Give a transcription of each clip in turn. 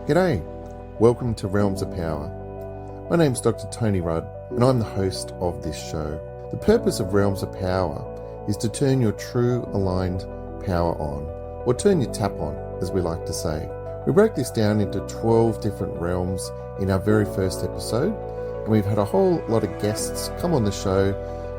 G'day, welcome to Realms of Power. My name's Dr. Tony Rudd and I'm the host of this show. The purpose of Realms of Power is to turn your true aligned power on, or turn your tap on, as we like to say. We broke this down into 12 different realms in our very first episode, and we've had a whole lot of guests come on the show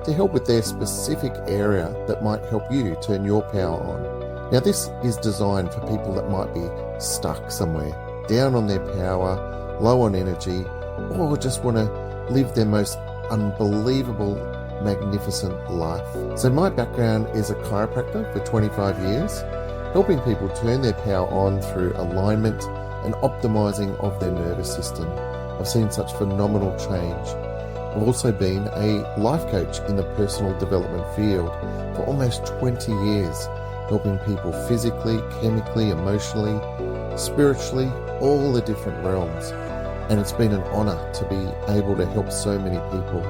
to help with their specific area that might help you turn your power on. Now, this is designed for people that might be stuck somewhere, down on their power, low on energy, or just want to live their most unbelievable, magnificent life. So my background is a chiropractor for 25 years, helping people turn their power on through alignment and optimizing of their nervous system. I've seen such phenomenal change. I've also been a life coach in the personal development field for almost 20 years, helping people physically, chemically, emotionally, spiritually, all the different realms. And it's been an honor to be able to help so many people.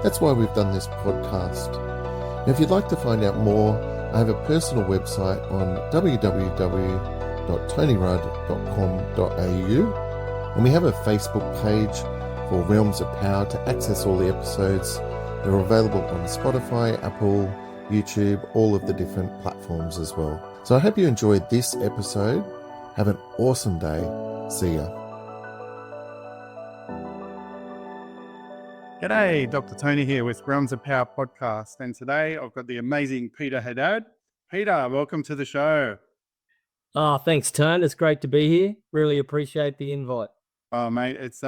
That's why we've done this podcast. Now, if you'd like to find out more, I have a personal website on www.tonyrudd.com.au, and we have a Facebook page for Realms of Power to access all the episodes. They're available on Spotify, Apple, YouTube, all of the different platforms as well. So I hope you enjoyed this episode. Have an awesome day. See ya. G'day, Dr. Tony here with Realms of Power podcast. And today I've got the amazing Peter Haddad. Peter, welcome to the show. Oh, thanks, Tone. It's great to be here. Really appreciate the invite. Oh, mate, it's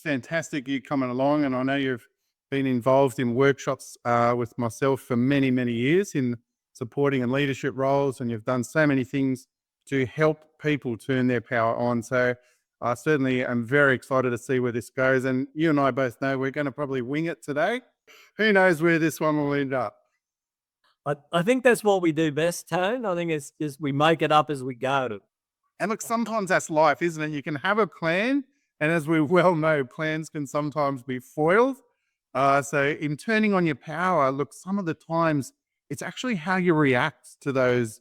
fantastic you coming along. And I know you've been involved in workshops with myself for many, many years in supporting and leadership roles. And you've done so many things to help people turn their power on. So I certainly am very excited to see where this goes. And you and I both know we're going to probably wing it today. Who knows where this one will end up? I think that's what we do best, Tone. I think it's just we make it up as we go. And look, sometimes that's life, isn't it? You can have a plan. And as we well know, plans can sometimes be foiled. So in turning on your power, look, some of the times it's actually how you react to those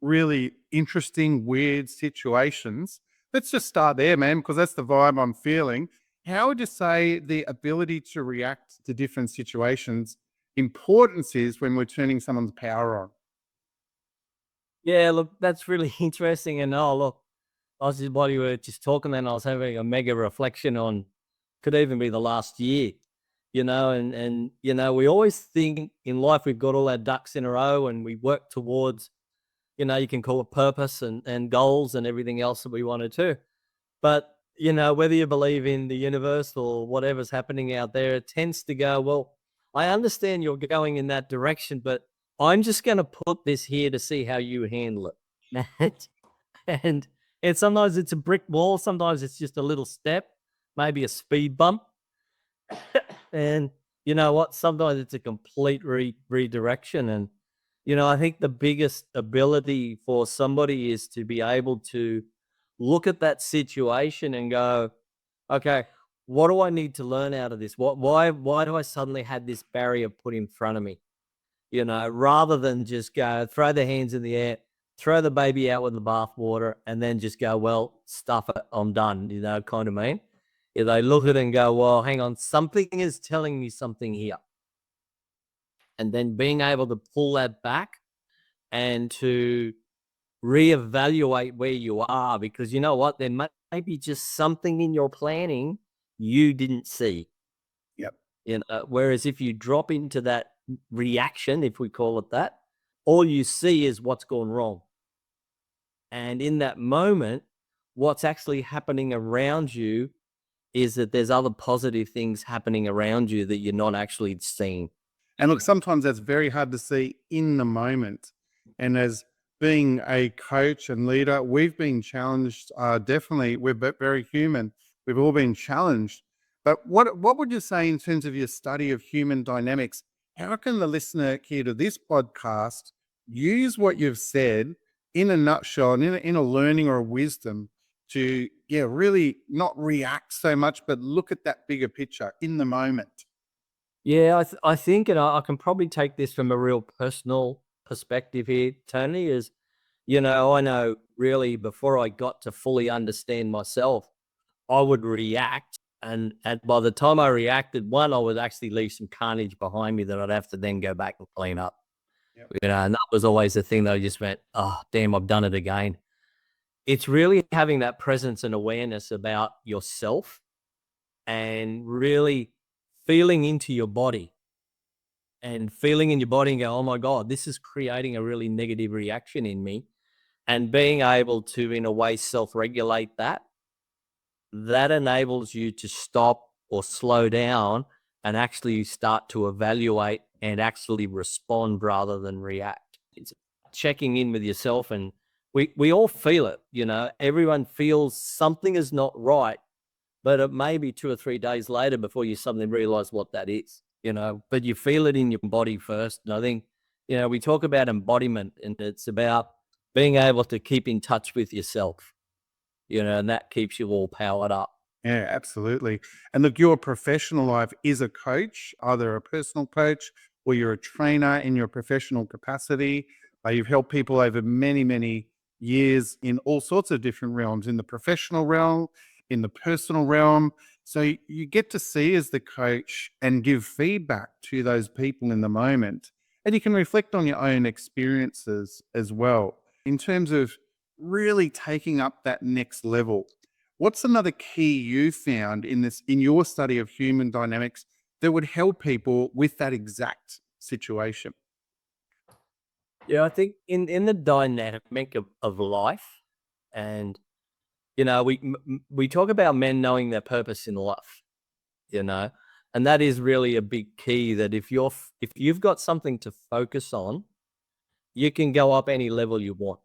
really interesting, weird situations. Let's just start there, man, because that's the vibe I'm feeling. How would you say the ability to react to different situations importance is when we're turning someone's power on? Yeah, look, that's really interesting. And look, I was just while you were just talking, then I was having a mega reflection on could even be the last year, and we always think in life we've got all our ducks in a row and we work towards, you can call it purpose and goals and everything else that we wanted to. But, whether you believe in the universe or whatever's happening out there, it tends to go, well, I understand you're going in that direction, but I'm just going to put this here to see how you handle it. and sometimes it's a brick wall. Sometimes it's just a little step, maybe a speed bump. And you know what? Sometimes it's a complete redirection. And, I think the biggest ability for somebody is to be able to look at that situation and go, okay, what do I need to learn out of this? Why do I suddenly have this barrier put in front of me? Rather than just go throw the hands in the air, throw the baby out with the bathwater, and then just go, well, stuff it, I'm done. Kind of mean. If they look at it and go, well, hang on, something is telling me something here. And then being able to pull that back and to reevaluate where you are, because you know what, there may be just something in your planning you didn't see. Yep. Whereas if you drop into that reaction, if we call it that, all you see is what's gone wrong. And in that moment, what's actually happening around you is that there's other positive things happening around you that you're not actually seeing. And look, sometimes that's very hard to see in the moment. And as being a coach and leader, we've been challenged. Definitely, we're very human. We've all been challenged. But what would you say in terms of your study of human dynamics? How can the listener here to this podcast use what you've said in a nutshell and in a learning or a wisdom to, really not react so much, but look at that bigger picture in the moment? Yeah, I think, and I can probably take this from a real personal perspective here, Tony, is, I know really, before I got to fully understand myself, I would react. And by the time I reacted, one, I would actually leave some carnage behind me that I'd have to then go back and clean up. Yep. And that was always the thing that I just went, oh, damn, I've done it again. It's really having that presence and awareness about yourself and really feeling into your body and feeling in your body and go, oh my God, this is creating a really negative reaction in me. And being able to, in a way, self-regulate that enables you to stop or slow down and actually start to evaluate and actually respond rather than react. It's checking in with yourself, and we all feel it, everyone feels something is not right, but it may be 2 or 3 days later before you suddenly realize what that is, but you feel it in your body first. And I think, we talk about embodiment, and it's about being able to keep in touch with yourself, and that keeps you all powered up. Yeah, absolutely. And look, your professional life is a coach, either a personal coach or you're a trainer in your professional capacity. You've helped people over many, many years in all sorts of different realms, in the professional realm, in the personal realm. So you get to see as the coach and give feedback to those people in the moment. And you can reflect on your own experiences as well. In terms of really taking up that next level, what's another key you found in your study of human dynamics that would help people with that exact situation? Yeah, I think in the dynamic of life, and we talk about men knowing their purpose in life, you know, and that is really a big key. That if you've got something to focus on, you can go up any level you want.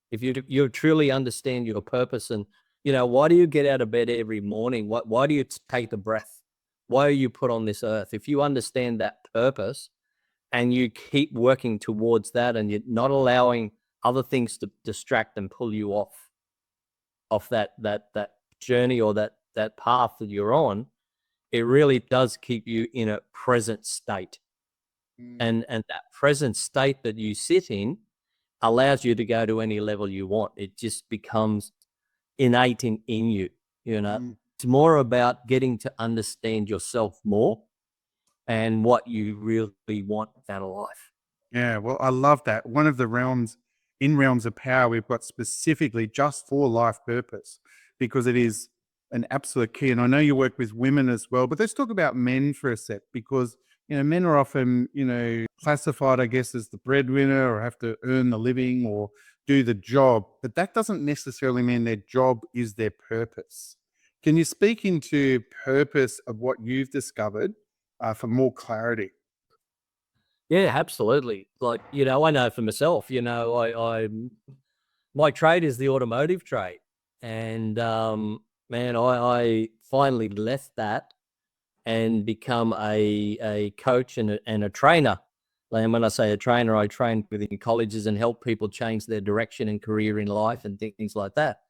If you truly understand your purpose, and why do you get out of bed every morning? Why do you take the breath? Why are you put on this earth? If you understand that purpose and you keep working towards that, and you're not allowing other things to distract and pull you off that journey or that path that you're on, it really does keep you in a present state. And that present state that you sit in allows you to go to any level you want. It just becomes innate in you, Mm. It's more about getting to understand yourself more and what you really want out of life. Yeah, well, I love that. One of the realms of power, we've got specifically just for life purpose, because it is an absolute key. And I know you work with women as well, but let's talk about men for a sec, because men are often classified, I guess, as the breadwinner or have to earn the living or do the job, but that doesn't necessarily mean their job is their purpose. Can you speak into purpose of what you've discovered for more clarity? Yeah, absolutely. Like, I know for myself, I my trade is the automotive trade. And man, I finally left that and become a coach and a trainer. And when I say a trainer, I train within colleges and help people change their direction and career in life and things like that.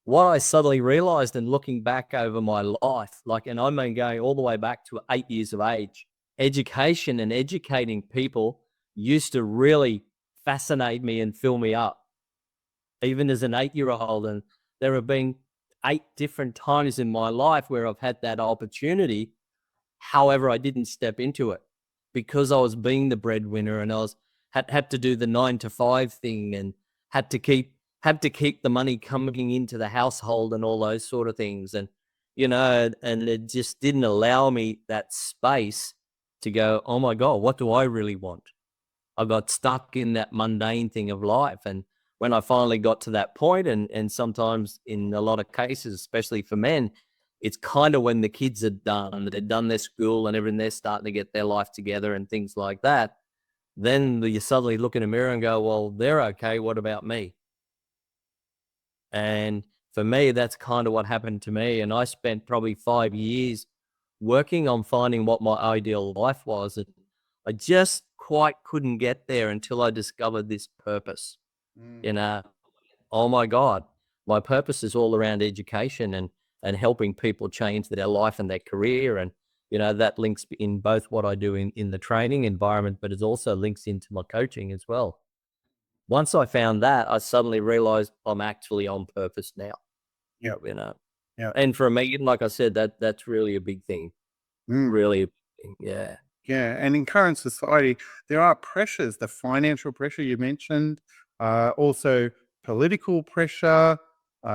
What I suddenly realized in looking back over my life, and I mean going all the way back to 8 years of age, education and educating people used to really fascinate me and fill me up, even as an 8-year-old. And there have been 8 different times in my life where I've had that opportunity. However, I didn't step into it because I was being the breadwinner, and I had to do the 9 to 5 thing, and had to keep the money coming into the household and all those sort of things. And and it just didn't allow me that space to go, oh my God, what do I really want? I got stuck in that mundane thing of life. And when I finally got to that point, and sometimes in a lot of cases, especially for men, it's kind of when the kids are done, they've done their school and everything, they're starting to get their life together and things like that. Then you suddenly look in a mirror and go, well, they're okay. What about me? And for me, that's kind of what happened to me. And I spent probably 5 years working on finding what my ideal life was. And I just quite couldn't get there until I discovered this purpose. Mm. You know, oh my God, my purpose is all around education and helping people change their life and their career. And, that links in both what I do in the training environment, but it also links into my coaching as well. once I found that, I suddenly realized I'm actually on purpose now, Yeah. you know. Yeah. And for me, like I said, that's really a big thing. Mm. Really a big thing. Yeah. Yeah, and in current society, there are pressures, the financial pressure you mentioned, also political pressure,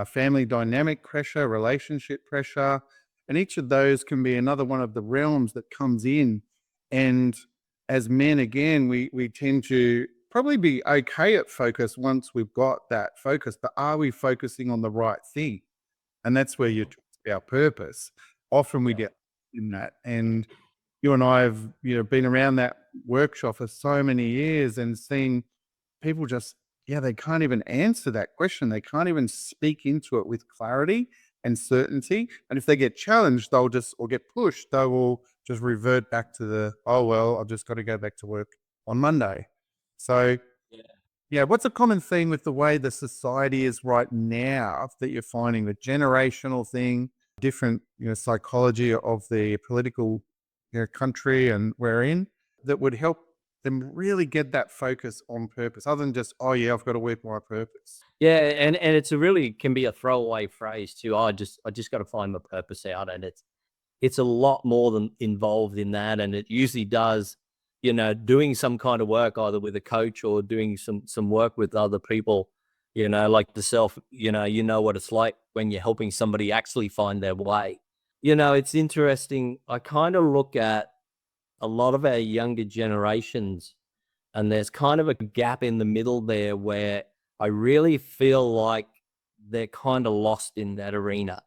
family dynamic pressure, relationship pressure. And each of those can be another one of the realms that comes in. And as men, again, we tend to probably be okay at focus once we've got that focus, but are we focusing on the right thing? And that's where you talk about purpose. Often we Yeah. get in that. And you and I have, been around that workshop for so many years and seen people just, they can't even answer that question. They can't even speak into it with clarity and certainty. And if they get challenged, or get pushed, they will just revert back to oh, well, I've just got to go back to work on Monday. So, Yeah. yeah, what's a common theme with the way the society is right now that you're finding, the generational thing, different, psychology of the political, country and we're in, that would help them really get that focus on purpose, other than just, oh yeah, I've got to work my purpose. Yeah, and it's a really can be a throwaway phrase too. I just got to find my purpose out, and it's a lot more than involved in that, and it usually does, doing some kind of work either with a coach or doing some work with other people, like the self. You know what it's like when you're helping somebody actually find their way. It's interesting. I kind of look at a lot of our younger generations, and there's kind of a gap in the middle there where I really feel like they're kind of lost in that arena,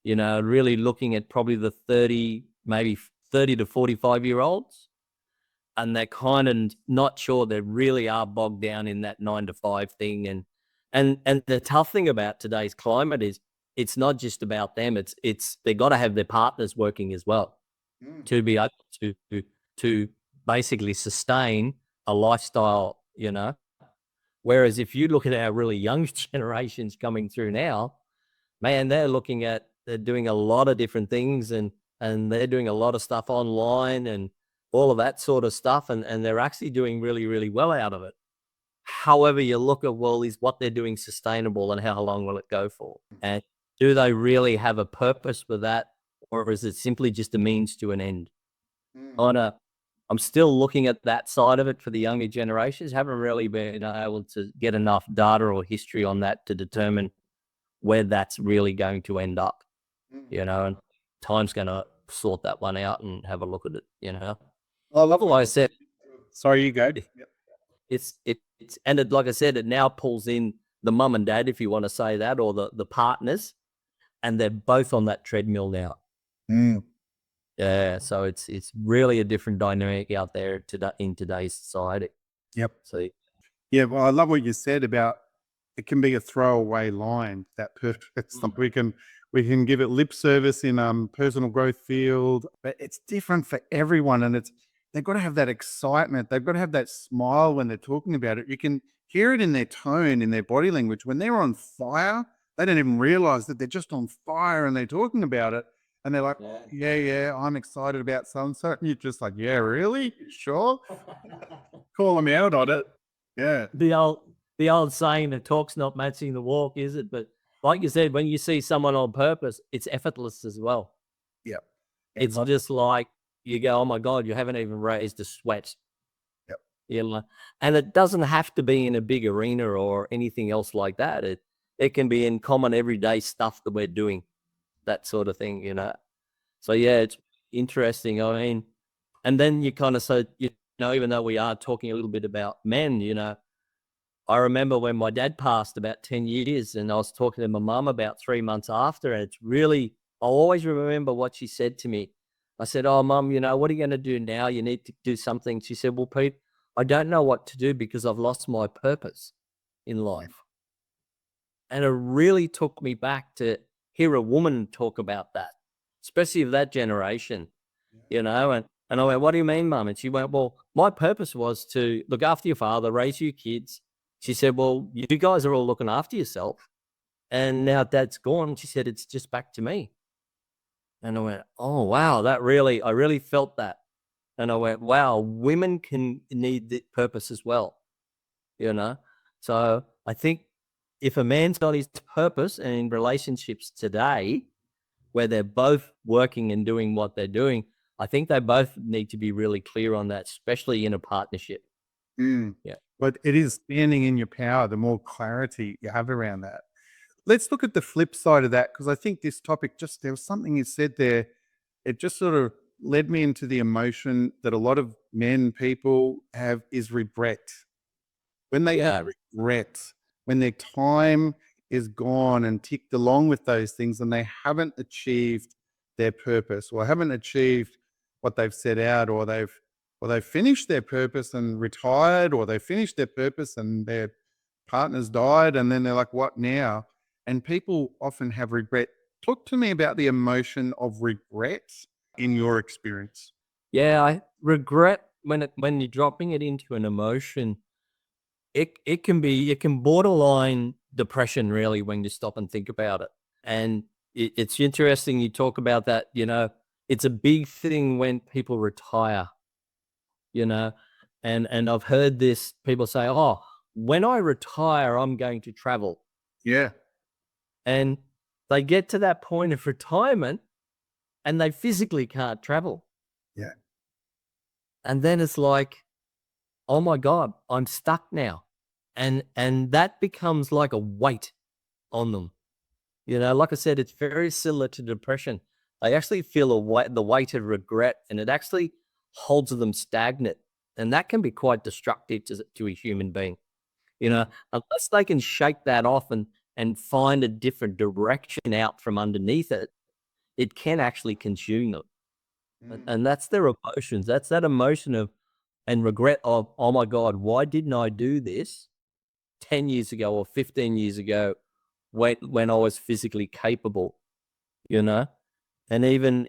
really looking at probably the 30, maybe 30 to 45-year-olds. And they're kind of not sure they really are bogged down in that 9 to 5 thing. And the tough thing about today's climate is it's not just about them. It's they got to have their partners working as well Mm. to be able to basically sustain a lifestyle, Whereas if you look at our really young generations coming through now, man, they're doing a lot of different things, and they're doing a lot of stuff online and all of that sort of stuff, and they're actually doing really, really well out of it. However you look at, well, is what they're doing sustainable and how long will it go for? And do they really have a purpose for that, or is it simply just a means to an end? Mm. On a I'm still looking at that side of it for the younger generations. Haven't really been able to get enough data or history on that to determine where that's really going to end up, Mm. and time's gonna sort that one out and have a look at it. I love what Like I you said, Sorry, you go. it- Yep. like I said, it now pulls in the mum and dad, if you want to say that, or the partners, and they're both on that treadmill now. Mm. Yeah, so it's really a different dynamic out there in today's society. Yep. So Yeah, well, I love what you said about it can be a throwaway line, that purpose. Like we can give it lip service in personal growth field, but it's different for everyone, and they've got to have that excitement. They've got to have that smile when they're talking about it. You can hear it in their tone, in their body language. When they're on fire, they don't even realize that they're just on fire and they're talking about it. And they're like, yeah. yeah, I'm excited about so and so. And you're just like, yeah, really? Sure. Call them out on it. Yeah. The old saying, the talk's not matching the walk, is it? But like you said, when you see someone on purpose, it's effortless as well. Yep. It's And just like you go, oh my God, you haven't even raised a sweat. Yep. And it doesn't have to be in a big arena or anything else like that. It can be in common everyday stuff that we're doing, that sort of thing. So yeah, it's interesting. I mean, and then you kind of even though we are talking a little bit about men, I remember when my dad passed about 10 years, and I was talking to my mum about 3 months after, and I'll always remember what she said to me. I said, oh, Mum, what are you going to do now? You need to do something. She said, well, Pete, I don't know what to do because I've lost my purpose in life. And it really took me back to hear a woman talk about that, especially of that generation, and I went, what do you mean, Mum? And she went, well, my purpose was to look after your father, raise your kids. She said, well, you guys are all looking after yourself. And now Dad's gone. She said, it's just back to me. And I went, oh, wow, I really felt that. And I went, wow, women can need the purpose as well, you know? So I think if a man's got his purpose, and in relationships today, where they're both working and doing what they're doing, I think they both need to be really clear on that, especially in a partnership. Yeah. But it is standing in your power, the more clarity you have around that. Let's look at the flip side of that, because I think this topic, just there was something you said there, it just sort of led me into the emotion that a lot of men, people have, is regret. When they Yeah. regret, when their time is gone and ticked along with those things, and they haven't achieved their purpose, or haven't achieved what they've set out, or they've finished their purpose and retired, or they finished their purpose and their partner's died, and then they're like, what now? And people often have regret. Talk to me about the emotion of regret in your experience. Yeah, I regret when you're dropping it into an emotion, it can borderline depression really when you stop and think about it. And it's interesting you talk about that, it's a big thing when people retire, you know. And I've heard this people say, "Oh, when I retire, I'm going to travel." Yeah. And they get to that point of retirement and they physically can't travel. Yeah. And then it's like, oh my God, I'm stuck now. And that becomes like a weight on them. Like I said, it's very similar to depression. They actually feel the weight of regret, and it actually holds them stagnant. And that can be quite destructive to a human being. Unless they can shake that off and find a different direction out from underneath it, it can actually consume them. And that's their emotions. That's that emotion of and regret of, oh my God, why didn't I do this 10 years ago or 15 years ago when I was physically capable, you know? And even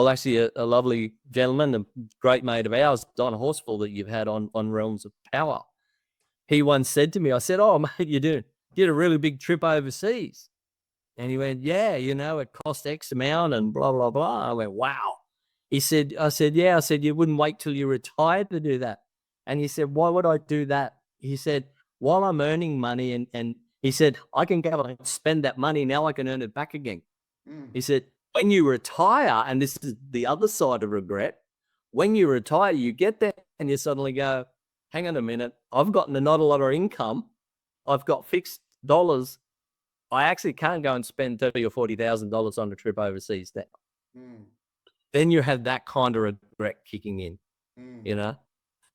actually a lovely gentleman, a great mate of ours, Don Horsfall, that you've had on Realms of Power. He once said to me, I said, "Oh, mate, you did a really big trip overseas." And he went, "Yeah, it cost X amount and blah, blah, blah." I went, "Wow." I said, "Yeah." I said, "You wouldn't wait till you retired to do that." And he said, "Why would I do that?" He said, "While I'm earning money," and he said, "I can go and spend that money. Now I can earn it back again." He said, "When you retire," and this is the other side of regret, when you retire, you get there and you suddenly go, "Hang on a minute, I've gotten not a lot of income. I've got fixed dollars. I actually can't go and spend $30,000 or $40,000 on a trip overseas now." Then you have that kind of regret kicking in,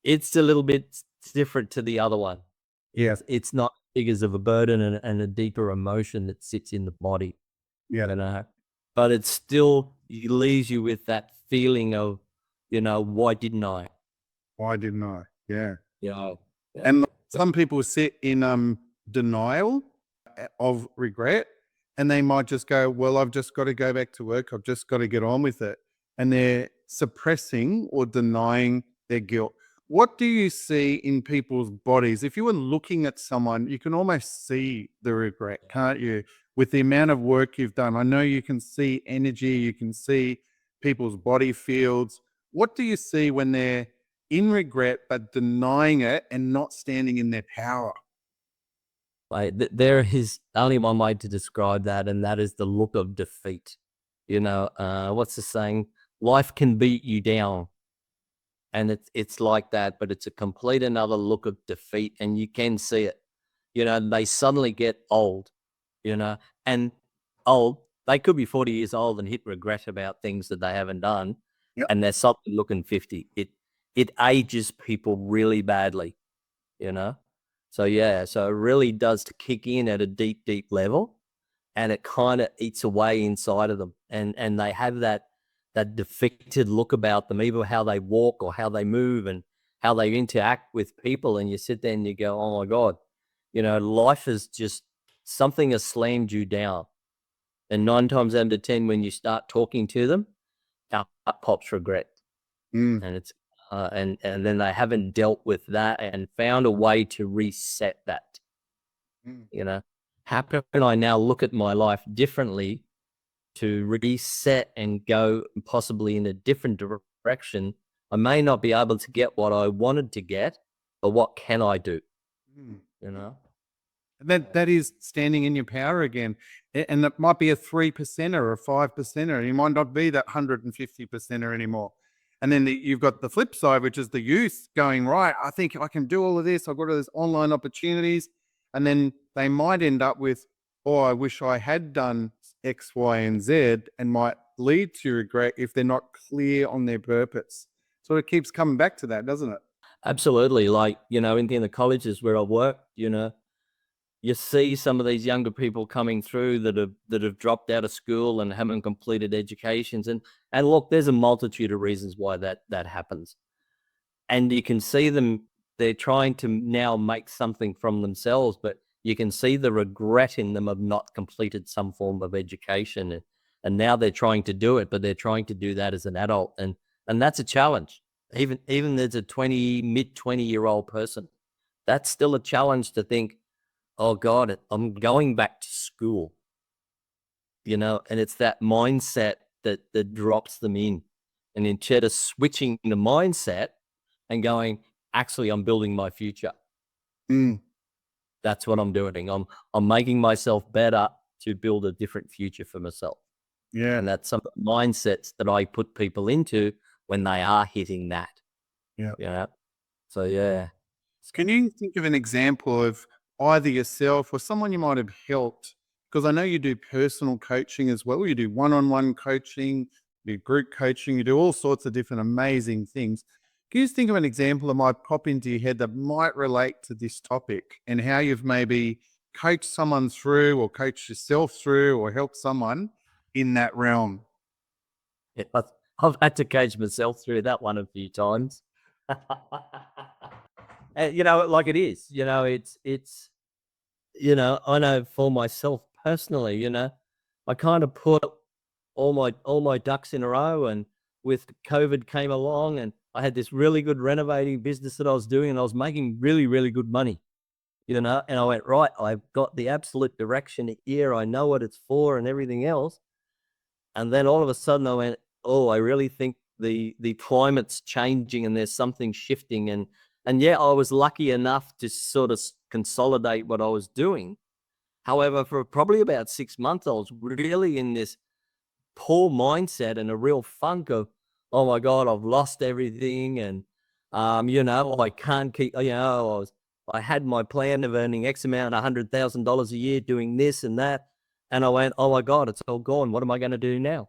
It's a little bit different to the other one. Yeah. It's not big as of a burden and a deeper emotion that sits in the body, Yeah. But it still leaves you with that feeling of, why didn't I? Why didn't I? Yeah. Yeah. And some people sit in denial of regret, and they might just go, well, I've just got to go back to work. I've just got to get on with it. And they're suppressing or denying their guilt. What do you see in people's bodies? If you were looking at someone, you can almost see the regret, can't you? With the amount of work you've done, I know you can see energy, you can see people's body fields. What do you see when they're in regret, but denying it and not standing in their power? There is only one way to describe that, and that is the look of defeat. What's the saying? Life can beat you down. And it's like that, but it's a complete another look of defeat, and you can see it. They suddenly get old, and old. They could be 40 years old and hit regret about things that they haven't done, Yep. and they're suddenly looking 50. It ages people really badly, So yeah, so it really does to kick in at a deep, deep level, and it kind of eats away inside of them, and they have that defeated look about them, either how they walk or how they move and how they interact with people. And you sit there and you go, oh my God, life is just something has slammed you down. And 9 times out of 10, when you start talking to them, out pops regret. And it's and then they haven't dealt with that and found a way to reset that. How can I now look at my life differently to reset and go possibly in a different direction? I may not be able to get what I wanted to get, but what can I do? you know? That is standing in your power again. And that might be a 3% or a 5%. You might not be that 150% anymore. And then you've got the flip side, which is the youth going, right, I think I can do all of this. I've got all these online opportunities. And then they might end up with, oh, I wish I had done X, Y, and Z, and might lead to regret if they're not clear on their purpose. So it keeps coming back to that, doesn't it? Absolutely. Like, in the colleges where I work, you see some of these younger people coming through that have dropped out of school and haven't completed educations. And look, there's a multitude of reasons why that happens. And you can see them, they're trying to now make something from themselves, but you can see the regret in them of not completed some form of education. And now they're trying to do it, but they're trying to do that as an adult. And that's a challenge. Even as a mid 20-year-old person, that's still a challenge to think, oh God, I'm going back to school, and it's that mindset that drops them in. And instead of switching the mindset and going, actually, I'm building my future. That's what I'm doing. I'm making myself better to build a different future for myself. Yeah. And that's some of the mindsets that I put people into when they are hitting that. Yeah. So, yeah. Can you think of an example of either yourself or someone you might have helped? Because I know you do personal coaching as well. You do one-on-one coaching, you do group coaching, you do all sorts of different amazing things. Can you just think of an example that might pop into your head that might relate to this topic and how you've maybe coached someone through or coached yourself through or helped someone in that realm? Yeah, I've had to coach myself through that one a few times. And, like it is, it's, I know for myself personally, I kind of put all my ducks in a row, and with COVID came along, and I had this really good renovating business that I was doing, and I was making really, really good money, and I went, right, I've got the absolute direction here. I know what it's for and everything else. And then all of a sudden I went, oh, I really think the climate's changing and there's something shifting. And yeah, I was lucky enough to sort of consolidate what I was doing. However, for probably about 6 months, I was really in this poor mindset and a real funk of, oh my God, I've lost everything. And, I can't keep, I had my plan of earning X amount, $100,000 a year doing this and that. And I went, oh my God, it's all gone. What am I going to do now?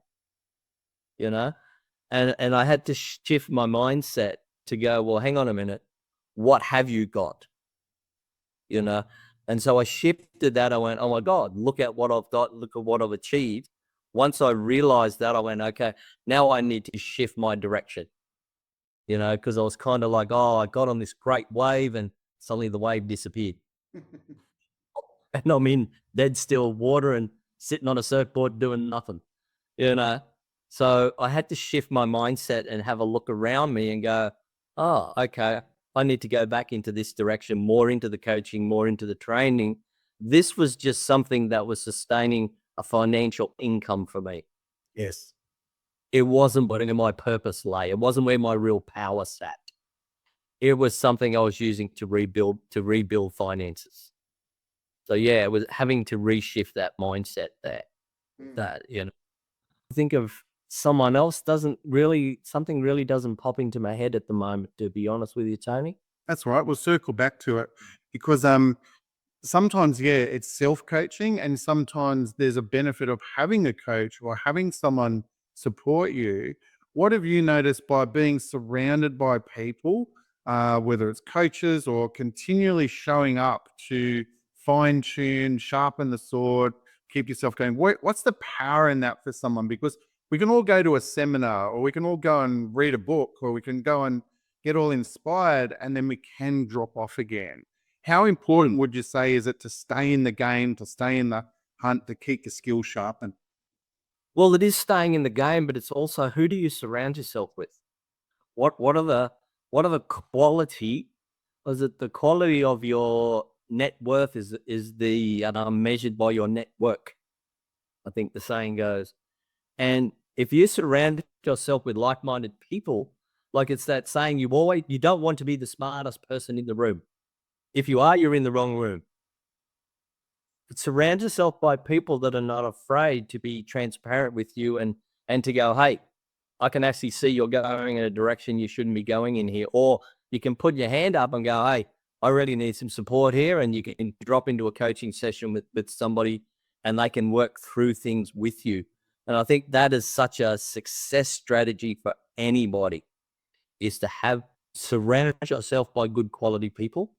And I had to shift my mindset to go, well, hang on a minute. What have you got? And so I shifted that. I went, oh my God, look at what I've got. Look at what I've achieved. Once I realized that, I went, okay, now I need to shift my direction, because I was kind of like, oh, I got on this great wave and suddenly the wave disappeared. And I'm in dead still water and sitting on a surfboard doing nothing, So I had to shift my mindset and have a look around me and go, oh, okay, I need to go back into this direction, more into the coaching, more into the training. This was just something that was sustaining a financial income for me. Yes. It wasn't where my purpose lay. It wasn't where my real power sat. It was something I was using to rebuild finances. So yeah, it was having to reshift that mindset there. That, think of someone else something really doesn't pop into my head at the moment, to be honest with you, Tony. That's right. We'll circle back to it because sometimes, yeah, it's self-coaching, and sometimes there's a benefit of having a coach or having someone support you. What have you noticed by being surrounded by people, whether it's coaches or continually showing up to fine-tune, sharpen the sword, keep yourself going? What's the power in that for someone? Because we can all go to a seminar, or we can all go and read a book, or we can go and get all inspired, and then we can drop off again. How important would you say is it to stay in the game, to stay in the hunt, to keep your skills sharpened? Well, it is staying in the game, but it's also, who do you surround yourself with? What are the quality? Is it the quality of your net worth is the measured by your network? I think the saying goes. And if you surround yourself with like-minded people, like it's that saying, you don't want to be the smartest person in the room. If you are, you're in the wrong room. But surround yourself by people that are not afraid to be transparent with you and to go, hey, I can actually see you're going in a direction you shouldn't be going in here. Or you can put your hand up and go, hey, I really need some support here. And you can drop into a coaching session with somebody and they can work through things with you. And I think that is such a success strategy for anybody, is to surround yourself by good quality people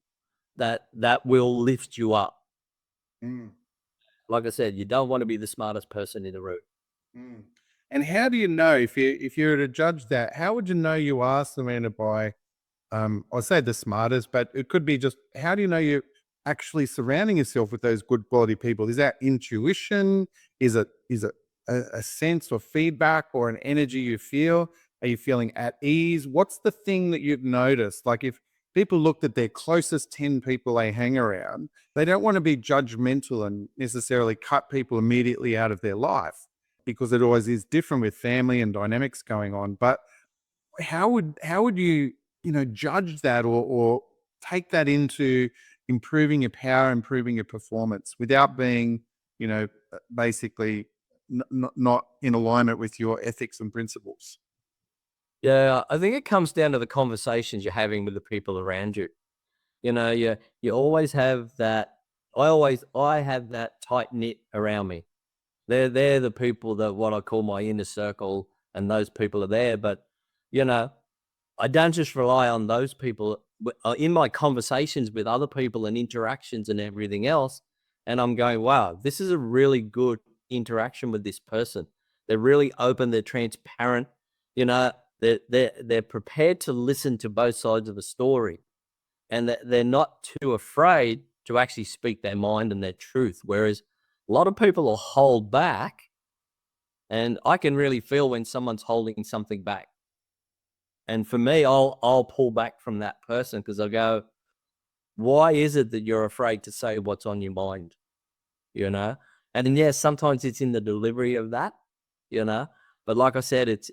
that will lift you up. Mm. Like I said, you don't want to be the smartest person in the room. Mm. And how do you know, if you were to judge that, how would you know you are surrounded by, I'd say the smartest, but it could be just, how do you know you're actually surrounding yourself with those good quality people? Is that intuition? Is it a sense or feedback or an energy you feel? Are you feeling at ease? What's the thing that you've noticed? Like, if people looked at their closest 10 people they hang around, they don't want to be judgmental and necessarily cut people immediately out of their life, because it always is different with family and dynamics going on. But how would you, judge that, or take that into improving your power, improving your performance without being, basically not in alignment with your ethics and principles? Yeah, I think it comes down to the conversations you're having with the people around you. You always have that. I have that tight knit around me. They're the people that what I call my inner circle, and those people are there. But you know, I don't just rely on those people in my conversations with other people and interactions and everything else. And I'm going, wow, this is a really good interaction with this person. They're really open. They're transparent. You know, they're prepared to listen to both sides of the story, and they're not too afraid to actually speak their mind and their truth. Whereas a lot of people will hold back, and I can really feel when someone's holding something back. And for me, I'll pull back from that person, because I go, why is it that you're afraid to say what's on your mind? You know? And then, yes, sometimes it's in the delivery of that, you know. But like I said, it's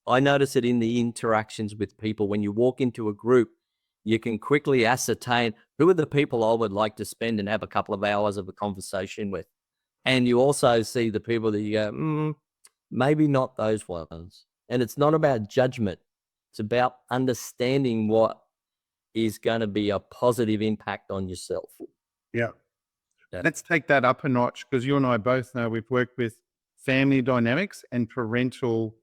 I notice it in the interactions with people. When you walk into a group, you can quickly ascertain who are the people I would like to spend and have a couple of hours of a conversation with. And you also see the people that you go, maybe not those ones. And it's not about judgment. It's about understanding what is going to be a positive impact on yourself. Yeah. Yeah. Let's take that up a notch, because you and I both know we've worked with family dynamics and parental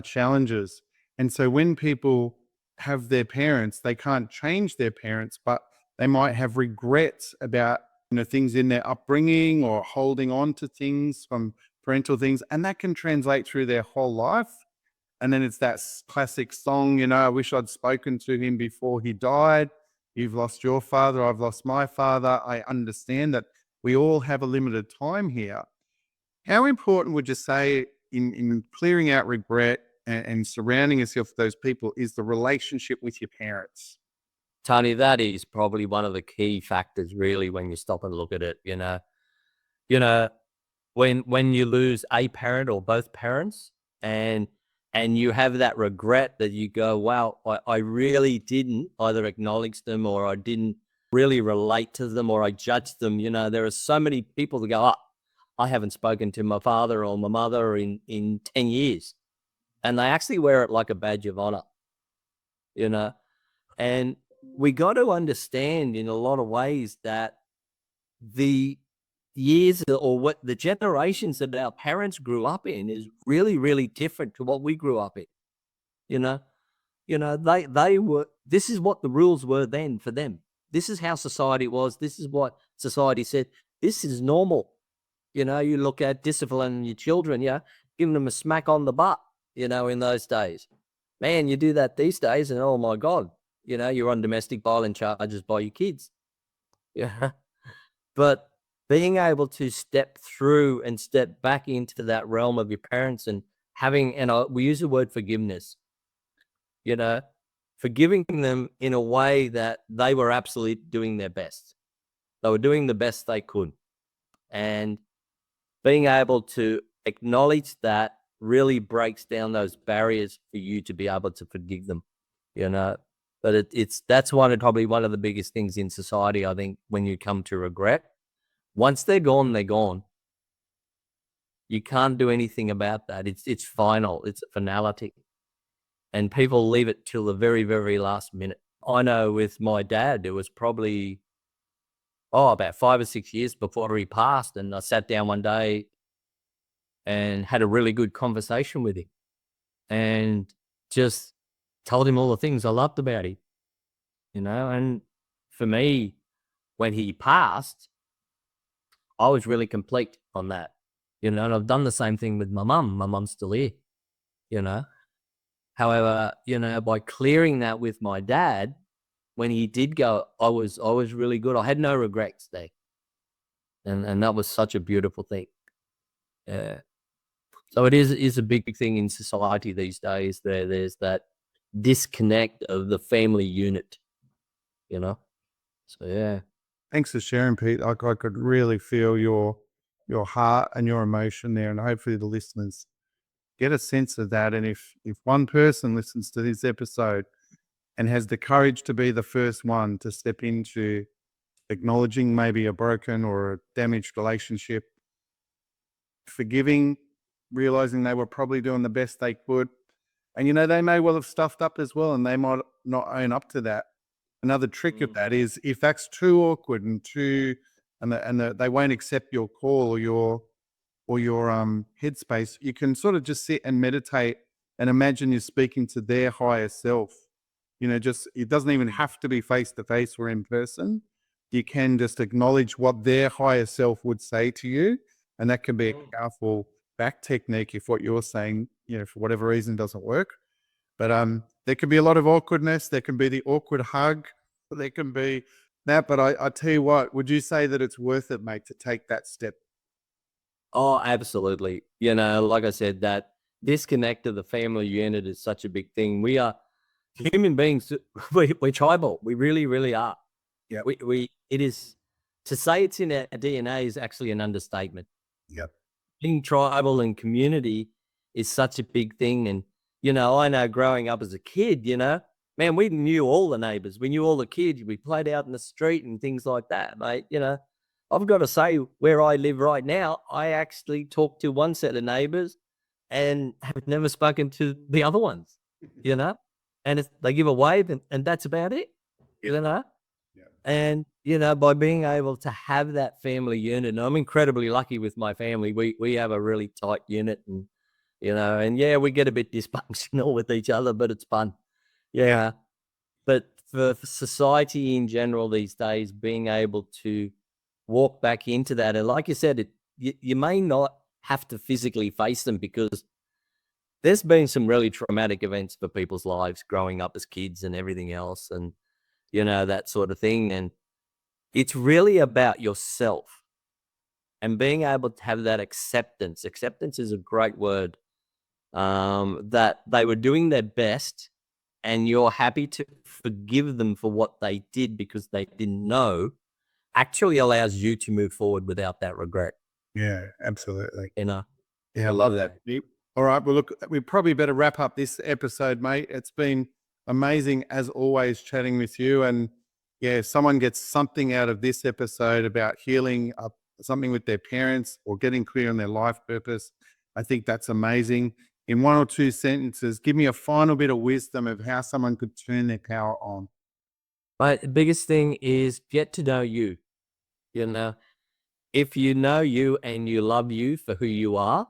challenges. And so when people have their parents, they can't change their parents, but they might have regrets about, things in their upbringing, or holding on to things from parental things. And that can translate through their whole life. And then it's that classic song, I wish I'd spoken to him before he died. You've lost your father, I've lost my father. I understand that we all have a limited time here. How important would you say in clearing out regret and surrounding yourself with those people is the relationship with your parents? Tony, that is probably one of the key factors, really, when you stop and look at it. You know, when you lose a parent or both parents, and you have that regret that you go, wow, I really didn't either acknowledge them, or I didn't really relate to them, or I judged them. There are so many people that go, I haven't spoken to my father or my mother in 10 years. And they actually wear it like a badge of honor, you know? And we got to understand in a lot of ways that the years, or what the generations that our parents grew up in, is really, really different to what we grew up in. You know, they were, this is what the rules were then for them. This is how society was. This is what society said. This is normal. You look at discipline your children, giving them a smack on the butt, in those days. Man, you do that these days, and oh my God, you're on domestic violence charges by your kids. Yeah. But being able to step through and step back into that realm of your parents, and having, we use the word forgiveness, you know, forgiving them in a way that they were absolutely doing their best. They were doing the best they could. And being able to acknowledge that really breaks down those barriers for you to be able to forgive them, you know. But that's probably one of the biggest things in society, I think, when you come to regret. Once they're gone, they're gone. You can't do anything about that. It's final. It's a finality. And people leave it till the very, very last minute. I know with my dad, it was probably, about 5 or 6 years before he passed. And I sat down one day and had a really good conversation with him and just told him all the things I loved about him, and for me, when he passed, I was really complete on that, and I've done the same thing with my mum. My mum's still here, you know. However, by clearing that with my dad, when he did go, I was really good. I had no regrets there. And that was such a beautiful thing. Yeah. So it is a big thing in society these days. There's that disconnect of the family unit, So yeah. Thanks for sharing, Pete. I could really feel your heart and your emotion there, and hopefully the listeners get a sense of that. And if one person listens to this episode and has the courage to be the first one to step into acknowledging maybe a broken or a damaged relationship, forgiving, realizing they were probably doing the best they could, and they may well have stuffed up as well, and they might not own up to that. Another trick of that is if that's too awkward and they won't accept your call or your headspace, you can sort of just sit and meditate and imagine you're speaking to their higher self. Just it doesn't even have to be face to face or in person. You can just acknowledge what their higher self would say to you, and that can be a powerful back technique if what you're saying, for whatever reason doesn't work. But there can be a lot of awkwardness. There can be the awkward hug. There can be that. But I tell you what, would you say that it's worth it, mate, to take that step? Oh, absolutely. Like I said, that disconnect of the family unit is such a big thing. We are human beings. We're tribal. We really, really are. Yeah. It is, to say it's in our DNA is actually an understatement. Yep. Being tribal and community is such a big thing. And, I know growing up as a kid, man, we knew all the neighbors. We knew all the kids. We played out in the street and things like that, mate. I've got to say, where I live right now, I actually talk to one set of neighbors and have never spoken to the other ones, and they give a wave and that's about it, Yeah. And, by being able to have that family unit, and I'm incredibly lucky with my family. We have a really tight unit and, and yeah, we get a bit dysfunctional with each other, but it's fun. Yeah. But for society in general these days, being able to walk back into that, and like you said, you may not have to physically face them because there's been some really traumatic events for people's lives growing up as kids and everything else, and that sort of thing. And it's really about yourself and being able to have that acceptance. Acceptance is a great word. That they were doing their best and you're happy to forgive them for what they did because they didn't know, actually allows you to move forward without that regret. Yeah, absolutely. Yeah, I love that. All right. Well, look, we probably better wrap up this episode, mate. It's been amazing, as always, chatting with you. And yeah, if someone gets something out of this episode about healing up something with their parents or getting clear on their life purpose, I think that's amazing. In 1 or 2 sentences, give me a final bit of wisdom of how someone could turn their power on. But the biggest thing is get to know you. If you know you and you love you for who you are,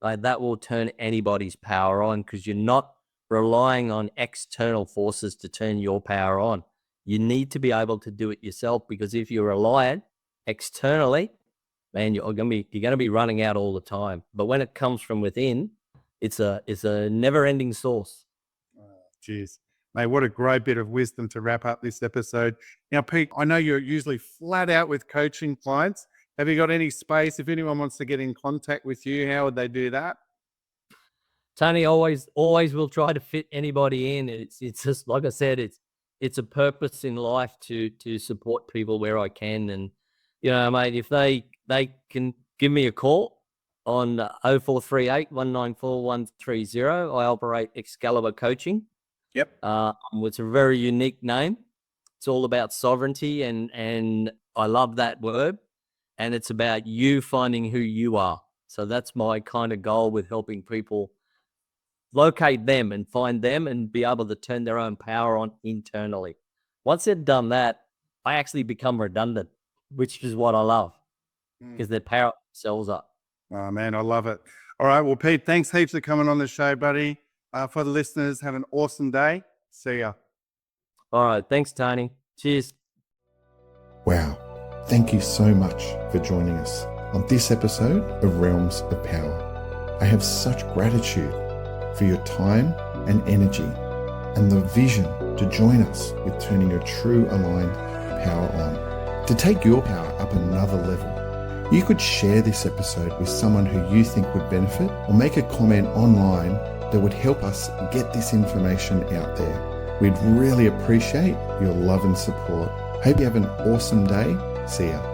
that will turn anybody's power on because you're not relying on external forces to turn your power on. You need to be able to do it yourself, because if you're reliant externally, man, you're gonna be running out all the time. But when it comes from within, it's a never-ending source. Cheers. Mate, what a great bit of wisdom to wrap up this episode. Now, Pete, I know you're usually flat out with coaching clients. Have you got any space? If anyone wants to get in contact with you, how would they do that? Tony, always will try to fit anybody in. It's just like I said, it's a purpose in life to support people where I can. And mate, if they can give me a call on 0438 194 130. I operate Excalibur Coaching. Yep. It's a very unique name. It's all about sovereignty, and I love that word. And it's about you finding who you are. So that's my kind of goal with helping people locate them and find them and be able to turn their own power on internally. Once they've done that, I actually become redundant, which is what I love, because they power themselves up. Oh, man, I love it. All right. Well, Pete, thanks heaps for coming on the show, buddy. For the listeners, have an awesome day. See ya. All right. Thanks, Tony. Cheers. Wow. Thank you so much for joining us on this episode of Realms of Power. I have such gratitude for your time and energy and the vision to join us with turning your true aligned power on. To take your power up another level, you could share this episode with someone who you think would benefit, or make a comment online that would help us get this information out there. We'd really appreciate your love and support. Hope you have an awesome day. See ya.